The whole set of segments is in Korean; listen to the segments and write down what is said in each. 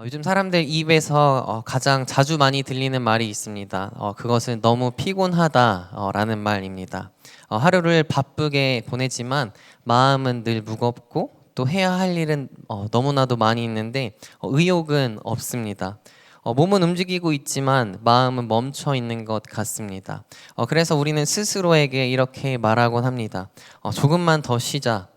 요즘 사람들 입에서 가장 자주 많이 들리는 말이 있습니다. 그것은 너무 피곤하다 라는 말입니다. 하루를 바쁘게 보내지만 마음은 늘 무겁고 또 해야 할 일은 너무나도 많이 있는데 의욕은 없습니다. 몸은 움직이고 있지만 마음은 멈춰 있는 것 같습니다. 그래서 우리는 스스로에게 이렇게 말하곤 합니다. 조금만 더 쉬자.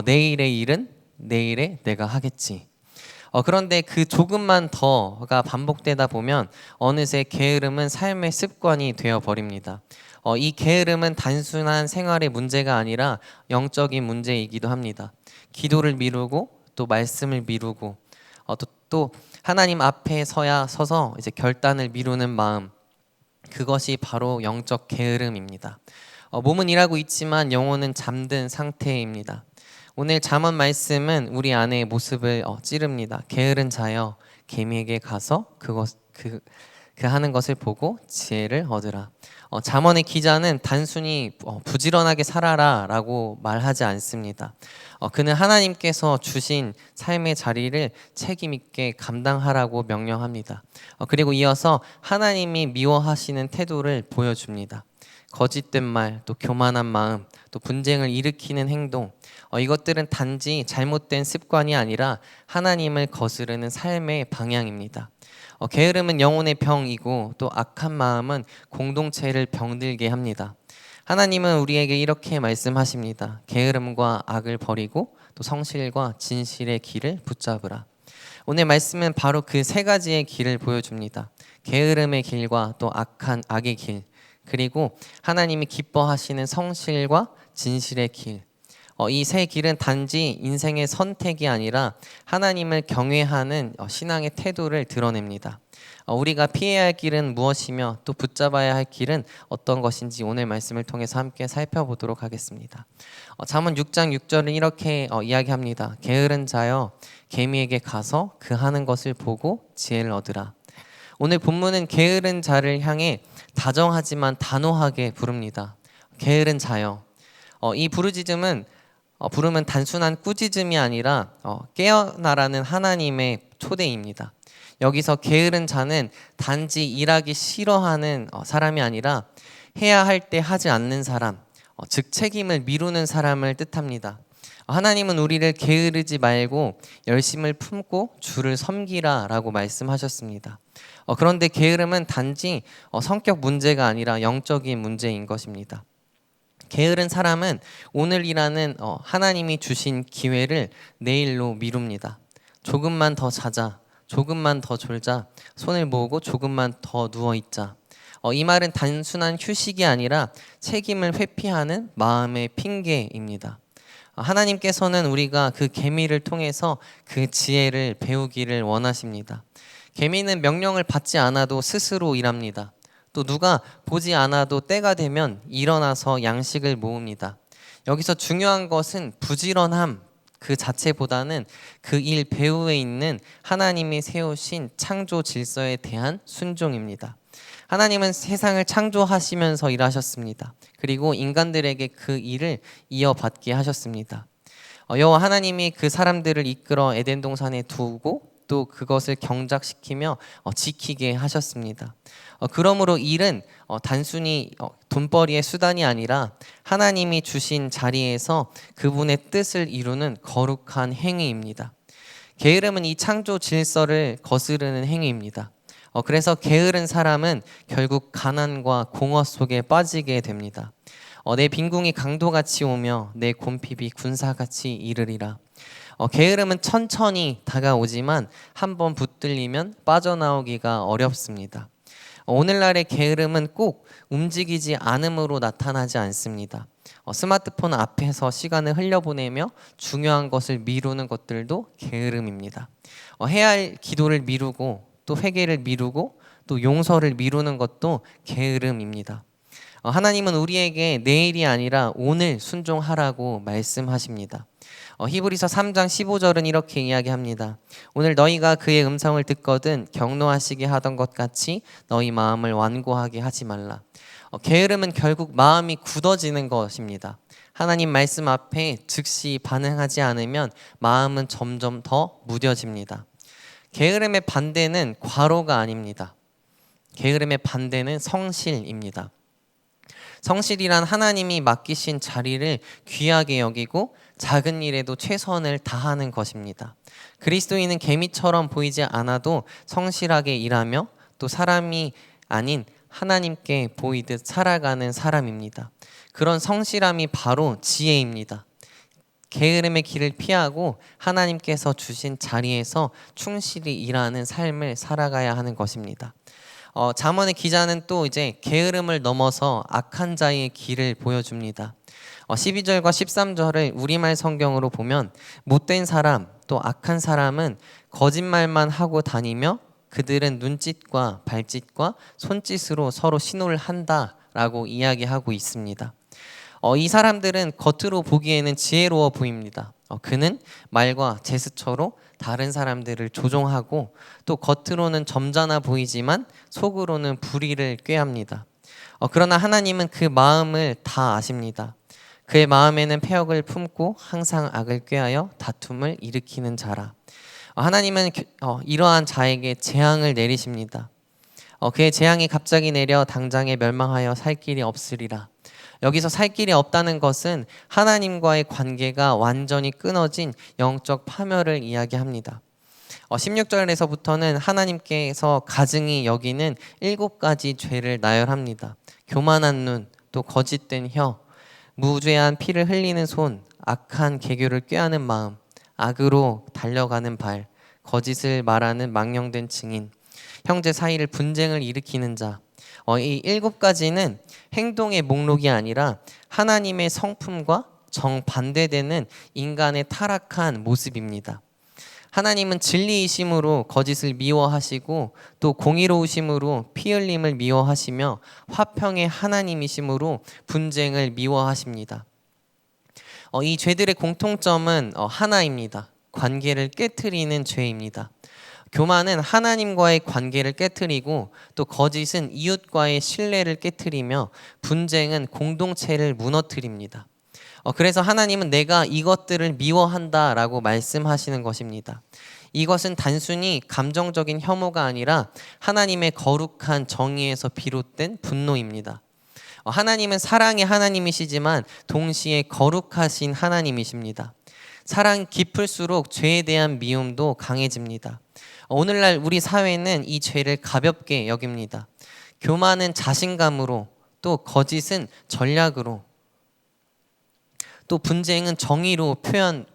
내일의 일은 내일에 내가 하겠지. 그런데 그 조금만 더가 반복되다 보면 어느새 게으름은 삶의 습관이 되어 버립니다. 이 게으름은 단순한 생활의 문제가 아니라 영적인 문제이기도 합니다. 기도를 미루고 또 말씀을 미루고 또 하나님 앞에 서서 이제 결단을 미루는 마음, 그것이 바로 영적 게으름입니다. 몸은 일하고 있지만 영혼은 잠든 상태입니다. 오늘 잠언 말씀은 우리 안의 모습을 찌릅니다. 게으른 자여 개미에게 가서 그 하는 것을 보고 지혜를 얻으라. 잠언의 기자는 단순히 부지런하게 살아라라고 말하지 않습니다. 그는 하나님께서 주신 삶의 자리를 책임 있게 감당하라고 명령합니다. 그리고 이어서 하나님이 미워하시는 태도를 보여줍니다. 거짓된 말, 또 교만한 마음, 또 분쟁을 일으키는 행동, 이것들은 단지 잘못된 습관이 아니라 하나님을 거스르는 삶의 방향입니다. 게으름은 영혼의 병이고 또 악한 마음은 공동체를 병들게 합니다. 하나님은 우리에게 이렇게 말씀하십니다. 게으름과 악을 버리고 또 성실과 진실의 길을 붙잡으라. 오늘 말씀은 바로 그 세 가지의 길을 보여줍니다. 게으름의 길과 또 악의 길, 그리고 하나님이 기뻐하시는 성실과 진실의 길. 이 세 길은 단지 인생의 선택이 아니라 하나님을 경외하는 신앙의 태도를 드러냅니다. 우리가 피해야 할 길은 무엇이며 또 붙잡아야 할 길은 어떤 것인지 오늘 말씀을 통해서 함께 살펴보도록 하겠습니다. 잠언 6장 6절은 이렇게 이야기합니다. 게으른 자여 개미에게 가서 그 하는 것을 보고 지혜를 얻으라. 오늘 본문은 게으른 자를 향해 다정하지만 단호하게 부릅니다. 게으른 자여. 이 부름은 단순한 꾸짖음이 아니라 깨어나라는 하나님의 초대입니다. 여기서 게으른 자는 단지 일하기 싫어하는 사람이 아니라 해야 할 때 하지 않는 사람, 즉 책임을 미루는 사람을 뜻합니다. 하나님은 우리를 게으르지 말고 열심을 품고 주를 섬기라라고 말씀하셨습니다. 그런데 게으름은 단지 성격 문제가 아니라 영적인 문제인 것입니다. 게으른 사람은 오늘이라는 하나님이 주신 기회를 내일로 미룹니다. 조금만 더 자자, 조금만 더 졸자, 손을 모으고 조금만 더 누워있자. 이 말은 단순한 휴식이 아니라 책임을 회피하는 마음의 핑계입니다. 하나님께서는 우리가 그 개미를 통해서 그 지혜를 배우기를 원하십니다. 개미는 명령을 받지 않아도 스스로 일합니다. 또 누가 보지 않아도 때가 되면 일어나서 양식을 모읍니다. 여기서 중요한 것은 부지런함 그 자체보다는 그 일 배후에 있는 하나님이 세우신 창조 질서에 대한 순종입니다. 하나님은 세상을 창조하시면서 일하셨습니다. 그리고 인간들에게 그 일을 이어받게 하셨습니다. 여호와 하나님이 그 사람들을 이끌어 에덴 동산에 두고 또 그것을 경작시키며 지키게 하셨습니다. 그러므로 일은 단순히 돈벌이의 수단이 아니라 하나님이 주신 자리에서 그분의 뜻을 이루는 거룩한 행위입니다. 게으름은 이 창조 질서를 거스르는 행위입니다. 그래서 게으른 사람은 결국 가난과 공허 속에 빠지게 됩니다. 내 빈궁이 강도같이 오며 내 곰핍이 군사같이 이르리라. 게으름은 천천히 다가오지만 한번 붙들리면 빠져나오기가 어렵습니다. 오늘날의 게으름은 꼭 움직이지 않음으로 나타나지 않습니다. 스마트폰 앞에서 시간을 흘려보내며 중요한 것을 미루는 것들도 게으름입니다. 해야 할 기도를 미루고 또 회개를 미루고 또 용서를 미루는 것도 게으름입니다. 하나님은 우리에게 내일이 아니라 오늘 순종하라고 말씀하십니다. 히브리서 3장 15절은 이렇게 이야기합니다. 오늘 너희가 그의 음성을 듣거든 경노하시게 하던 것 같이 너희 마음을 완고하게 하지 말라. 게으름은 결국 마음이 굳어지는 것입니다. 하나님 말씀 앞에 즉시 반응하지 않으면 마음은 점점 더 무뎌집니다. 게으름의 반대는 과로가 아닙니다. 게으름의 반대는 성실입니다. 성실이란 하나님이 맡기신 자리를 귀하게 여기고 작은 일에도 최선을 다하는 것입니다. 그리스도인은 개미처럼 보이지 않아도 성실하게 일하며 또 사람이 아닌 하나님께 보이듯 살아가는 사람입니다. 그런 성실함이 바로 지혜입니다. 게으름의 길을 피하고 하나님께서 주신 자리에서 충실히 일하는 삶을 살아가야 하는 것입니다. 잠언의 기자는 또 이제 게으름을 넘어서 악한 자의 길을 보여줍니다. 12절과 13절을 우리말 성경으로 보면 못된 사람 또 악한 사람은 거짓말만 하고 다니며 그들은 눈짓과 발짓과 손짓으로 서로 신호를 한다라고 이야기하고 있습니다. 이 사람들은 겉으로 보기에는 지혜로워 보입니다. 그는 말과 제스처로 다른 사람들을 조종하고 또 겉으로는 점잖아 보이지만 속으로는 불의를 꾀합니다. 그러나 하나님은 그 마음을 다 아십니다. 그의 마음에는 패역을 품고 항상 악을 꾀하여 다툼을 일으키는 자라. 하나님은 이러한 자에게 재앙을 내리십니다. 그의 재앙이 갑자기 내려 당장에 멸망하여 살 길이 없으리라. 여기서 살 길이 없다는 것은 하나님과의 관계가 완전히 끊어진 영적 파멸을 이야기합니다. 16절에서부터는 하나님께서 가증히 여기는 7가지 죄를 나열합니다. 교만한 눈, 또 거짓된 혀, 무죄한 피를 흘리는 손, 악한 계교를 꾀하는 마음, 악으로 달려가는 발, 거짓을 말하는 망령된 증인, 형제 사이를 분쟁을 일으키는 자. 이 7가지는 행동의 목록이 아니라 하나님의 성품과 정반대되는 인간의 타락한 모습입니다. 하나님은 진리이심으로 거짓을 미워하시고 또 공의로우심으로 피 흘림을 미워하시며 화평의 하나님이심으로 분쟁을 미워하십니다. 이 죄들의 공통점은 하나입니다. 관계를 깨트리는 죄입니다. 교만은 하나님과의 관계를 깨트리고 또 거짓은 이웃과의 신뢰를 깨트리며 분쟁은 공동체를 무너뜨립니다. 그래서 하나님은 내가 이것들을 미워한다라고 말씀하시는 것입니다. 이것은 단순히 감정적인 혐오가 아니라 하나님의 거룩한 정의에서 비롯된 분노입니다. 하나님은 사랑의 하나님이시지만 동시에 거룩하신 하나님이십니다. 사랑 깊을수록 죄에 대한 미움도 강해집니다. 오늘날 우리 사회는 이 죄를 가볍게 여깁니다. 교만은 자신감으로, 또 거짓은 전략으로, 또 분쟁은 정의로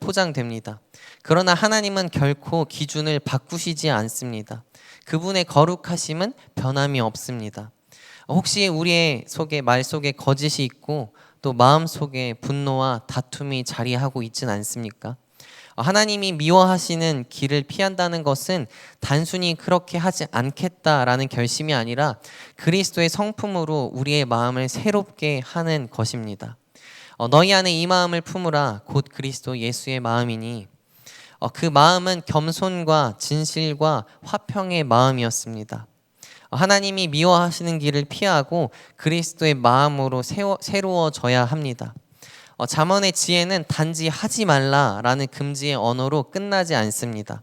포장됩니다. 그러나 하나님은 결코 기준을 바꾸시지 않습니다. 그분의 거룩하심은 변함이 없습니다. 혹시 우리의 말 속에 거짓이 있고 또 마음 속에 분노와 다툼이 자리하고 있진 않습니까? 하나님이 미워하시는 길을 피한다는 것은 단순히 그렇게 하지 않겠다라는 결심이 아니라 그리스도의 성품으로 우리의 마음을 새롭게 하는 것입니다. 너희 안에 이 마음을 품으라 곧 그리스도 예수의 마음이니 그 마음은 겸손과 진실과 화평의 마음이었습니다. 하나님이 미워하시는 길을 피하고 그리스도의 마음으로 새로워져야 합니다. 잠언의 지혜는 단지 하지 말라라는 금지의 언어로 끝나지 않습니다.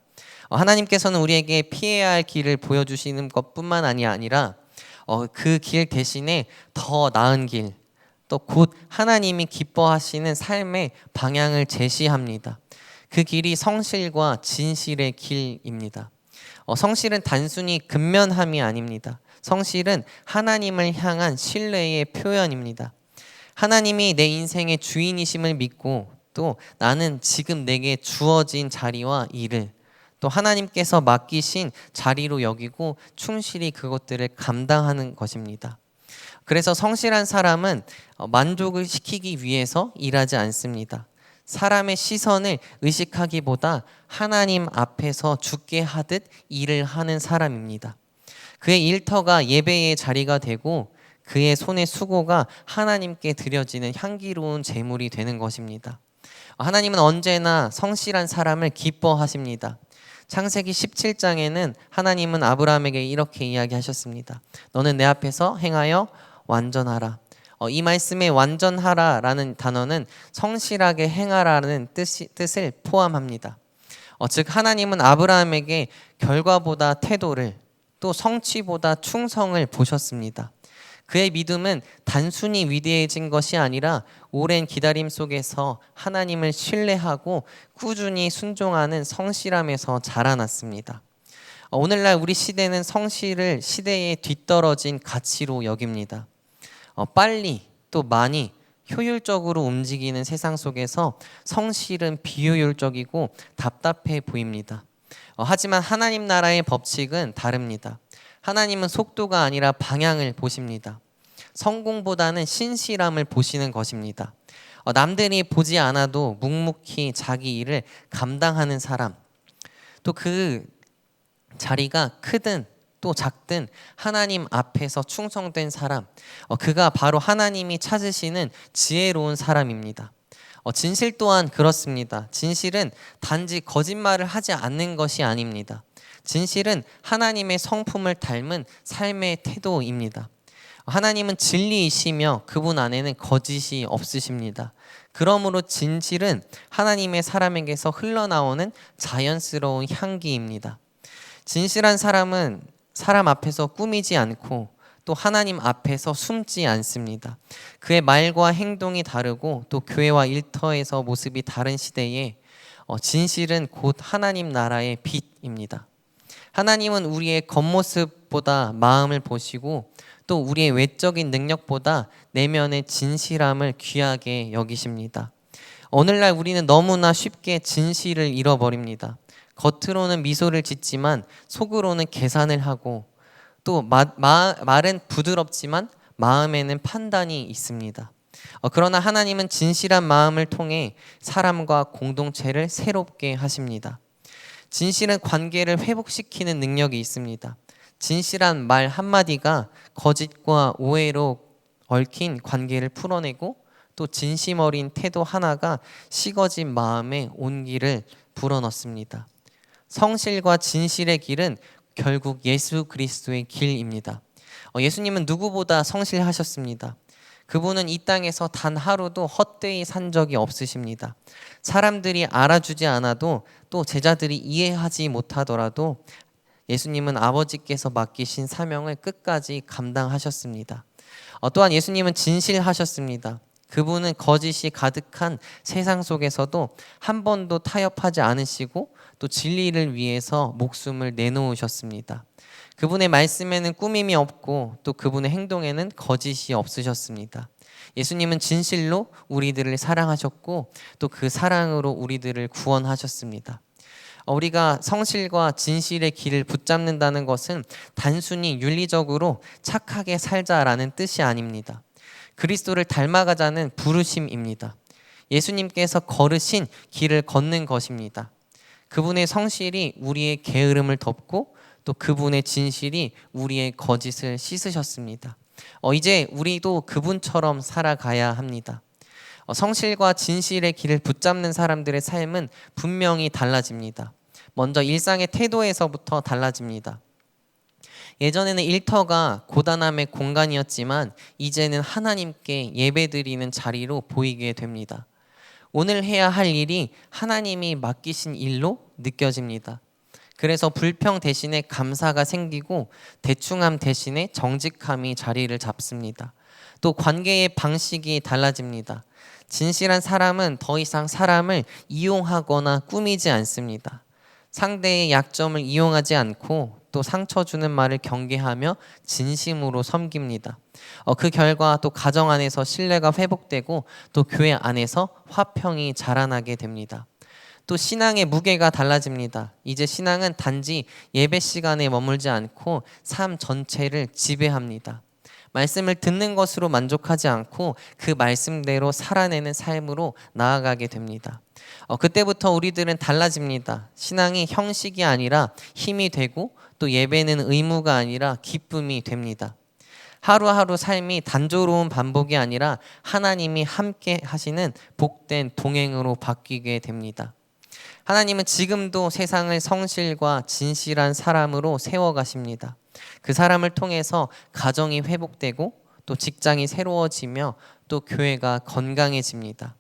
하나님께서는 우리에게 피해야 할 길을 보여주시는 것뿐만 아니라 그 길 대신에 더 나은 길, 또 곧 하나님이 기뻐하시는 삶의 방향을 제시합니다. 그 길이 성실과 진실의 길입니다. 성실은 단순히 근면함이 아닙니다. 성실은 하나님을 향한 신뢰의 표현입니다. 하나님이 내 인생의 주인이심을 믿고 또 나는 지금 내게 주어진 자리와 일을 또 하나님께서 맡기신 자리로 여기고 충실히 그것들을 감당하는 것입니다. 그래서 성실한 사람은 만족을 시키기 위해서 일하지 않습니다. 사람의 시선을 의식하기보다 하나님 앞에서 죽게 하듯 일을 하는 사람입니다. 그의 일터가 예배의 자리가 되고 그의 손의 수고가 하나님께 드려지는 향기로운 제물이 되는 것입니다. 하나님은 언제나 성실한 사람을 기뻐하십니다. 창세기 17장에는 하나님은 아브라함에게 이렇게 이야기하셨습니다. 너는 내 앞에서 행하여 완전하라. 이 말씀에 완전하라라는 단어는 성실하게 행하라는 뜻을 포함합니다. 즉 하나님은 아브라함에게 결과보다 태도를, 또 성취보다 충성을 보셨습니다. 그의 믿음은 단순히 위대해진 것이 아니라 오랜 기다림 속에서 하나님을 신뢰하고 꾸준히 순종하는 성실함에서 자라났습니다. 오늘날 우리 시대는 성실을 시대에 뒤떨어진 가치로 여깁니다. 빨리 또 많이 효율적으로 움직이는 세상 속에서 성실은 비효율적이고 답답해 보입니다. 하지만 하나님 나라의 법칙은 다릅니다. 하나님은 속도가 아니라 방향을 보십니다. 성공보다는 신실함을 보시는 것입니다. 남들이 보지 않아도 묵묵히 자기 일을 감당하는 사람, 또 그 자리가 크든 또 작든 하나님 앞에서 충성된 사람, 그가 바로 하나님이 찾으시는 지혜로운 사람입니다. 진실 또한 그렇습니다. 진실은 단지 거짓말을 하지 않는 것이 아닙니다. 진실은 하나님의 성품을 닮은 삶의 태도입니다. 하나님은 진리이시며 그분 안에는 거짓이 없으십니다. 그러므로 진실은 하나님의 사람에게서 흘러나오는 자연스러운 향기입니다. 진실한 사람은 사람 앞에서 꾸미지 않고 또 하나님 앞에서 숨지 않습니다. 그의 말과 행동이 다르고 또 교회와 일터에서 모습이 다른 시대에 진실은 곧 하나님 나라의 빛입니다. 하나님은 우리의 겉모습보다 마음을 보시고 또 우리의 외적인 능력보다 내면의 진실함을 귀하게 여기십니다. 오늘날 우리는 너무나 쉽게 진실을 잃어버립니다. 겉으로는 미소를 짓지만 속으로는 계산을 하고 또 말은 부드럽지만 마음에는 판단이 있습니다. 그러나 하나님은 진실한 마음을 통해 사람과 공동체를 새롭게 하십니다. 진실은 관계를 회복시키는 능력이 있습니다. 진실한 말 한마디가 거짓과 오해로 얽힌 관계를 풀어내고 또 진심 어린 태도 하나가 식어진 마음에 온기를 불어넣습니다. 성실과 진실의 길은 결국 예수 그리스도의 길입니다. 예수님은 누구보다 성실하셨습니다. 그분은 이 땅에서 단 하루도 헛되이 산 적이 없으십니다. 사람들이 알아주지 않아도 또 제자들이 이해하지 못하더라도 예수님은 아버지께서 맡기신 사명을 끝까지 감당하셨습니다. 또한 예수님은 진실하셨습니다. 그분은 거짓이 가득한 세상 속에서도 한 번도 타협하지 않으시고 또 진리를 위해서 목숨을 내놓으셨습니다. 그분의 말씀에는 꾸밈이 없고 또 그분의 행동에는 거짓이 없으셨습니다. 예수님은 진실로 우리들을 사랑하셨고 또 그 사랑으로 우리들을 구원하셨습니다. 우리가 성실과 진실의 길을 붙잡는다는 것은 단순히 윤리적으로 착하게 살자라는 뜻이 아닙니다. 그리스도를 닮아가자는 부르심입니다. 예수님께서 걸으신 길을 걷는 것입니다. 그분의 성실이 우리의 게으름을 덮고 또 그분의 진실이 우리의 거짓을 씻으셨습니다. 이제 우리도 그분처럼 살아가야 합니다. 성실과 진실의 길을 붙잡는 사람들의 삶은 분명히 달라집니다. 먼저 일상의 태도에서부터 달라집니다. 예전에는 일터가 고단함의 공간이었지만 이제는 하나님께 예배드리는 자리로 보이게 됩니다. 오늘 해야 할 일이 하나님이 맡기신 일로 느껴집니다. 그래서 불평 대신에 감사가 생기고 대충함 대신에 정직함이 자리를 잡습니다. 또 관계의 방식이 달라집니다. 진실한 사람은 더 이상 사람을 이용하거나 꾸미지 않습니다. 상대의 약점을 이용하지 않고 또 상처 주는 말을 경계하며 진심으로 섬깁니다. 그 결과 또 가정 안에서 신뢰가 회복되고 또 교회 안에서 화평이 자라나게 됩니다. 또 신앙의 무게가 달라집니다. 이제 신앙은 단지 예배 시간에 머물지 않고 삶 전체를 지배합니다. 말씀을 듣는 것으로 만족하지 않고 그 말씀대로 살아내는 삶으로 나아가게 됩니다. 그때부터 우리들은 달라집니다. 신앙이 형식이 아니라 힘이 되고 또 예배는 의무가 아니라 기쁨이 됩니다. 하루하루 삶이 단조로운 반복이 아니라 하나님이 함께 하시는 복된 동행으로 바뀌게 됩니다. 하나님은 지금도 세상을 성실과 진실한 사람으로 세워가십니다. 그 사람을 통해서 가정이 회복되고 또 직장이 새로워지며 또 교회가 건강해집니다.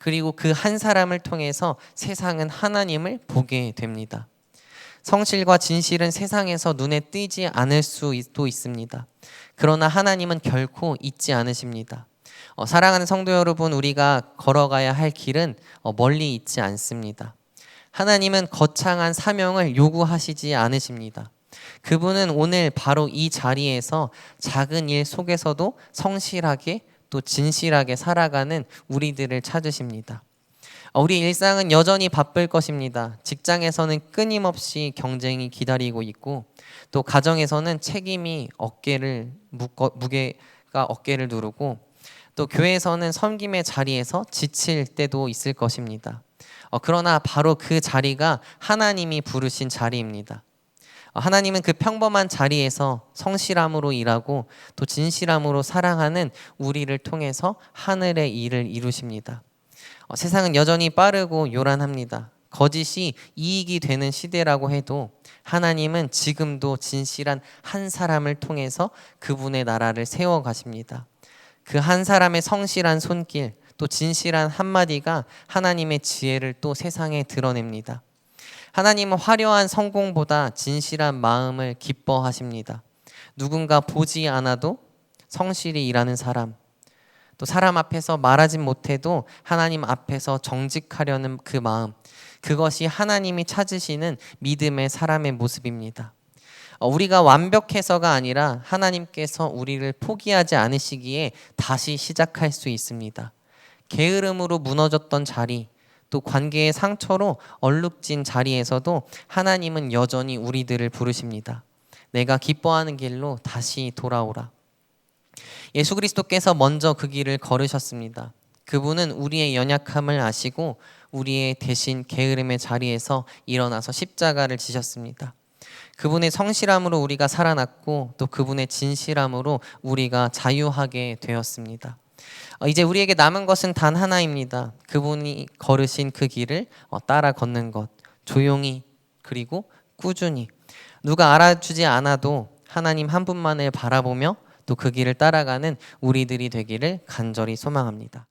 그리고 그 한 사람을 통해서 세상은 하나님을 보게 됩니다. 성실과 진실은 세상에서 눈에 띄지 않을 수도 있습니다. 그러나 하나님은 결코 잊지 않으십니다. 사랑하는 성도 여러분, 우리가 걸어가야 할 길은 멀리 있지 않습니다. 하나님은 거창한 사명을 요구하시지 않으십니다. 그분은 오늘 바로 이 자리에서 작은 일 속에서도 성실하게 또 진실하게 살아가는 우리들을 찾으십니다. 우리 일상은 여전히 바쁠 것입니다. 직장에서는 끊임없이 경쟁이 기다리고 있고, 또 가정에서는 책임이 무게가 어깨를 누르고, 또 교회에서는 섬김의 자리에서 지칠 때도 있을 것입니다. 그러나 바로 그 자리가 하나님이 부르신 자리입니다. 하나님은 그 평범한 자리에서 성실함으로 일하고 또 진실함으로 사랑하는 우리를 통해서 하늘의 일을 이루십니다. 세상은 여전히 빠르고 요란합니다. 거짓이 이익이 되는 시대라고 해도 하나님은 지금도 진실한 한 사람을 통해서 그분의 나라를 세워 가십니다. 그 한 사람의 성실한 손길, 또 진실한 한마디가 하나님의 지혜를 또 세상에 드러냅니다. 하나님은 화려한 성공보다 진실한 마음을 기뻐하십니다. 누군가 보지 않아도 성실히 일하는 사람, 또 사람 앞에서 말하진 못해도 하나님 앞에서 정직하려는 그 마음, 그것이 하나님이 찾으시는 믿음의 사람의 모습입니다. 우리가 완벽해서가 아니라 하나님께서 우리를 포기하지 않으시기에 다시 시작할 수 있습니다. 게으름으로 무너졌던 자리, 또 관계의 상처로 얼룩진 자리에서도 하나님은 여전히 우리들을 부르십니다. 내가 기뻐하는 길로 다시 돌아오라. 예수 그리스도께서 먼저 그 길을 걸으셨습니다. 그분은 우리의 연약함을 아시고 우리의 대신 게으름의 자리에서 일어나서 십자가를 지셨습니다. 그분의 성실함으로 우리가 살아났고 또 그분의 진실함으로 우리가 자유하게 되었습니다. 이제 우리에게 남은 것은 단 하나입니다. 그분이 걸으신 그 길을 따라 걷는 것, 조용히 그리고 꾸준히. 누가 알아주지 않아도 하나님 한 분만을 바라보며 또 그 길을 따라가는 우리들이 되기를 간절히 소망합니다.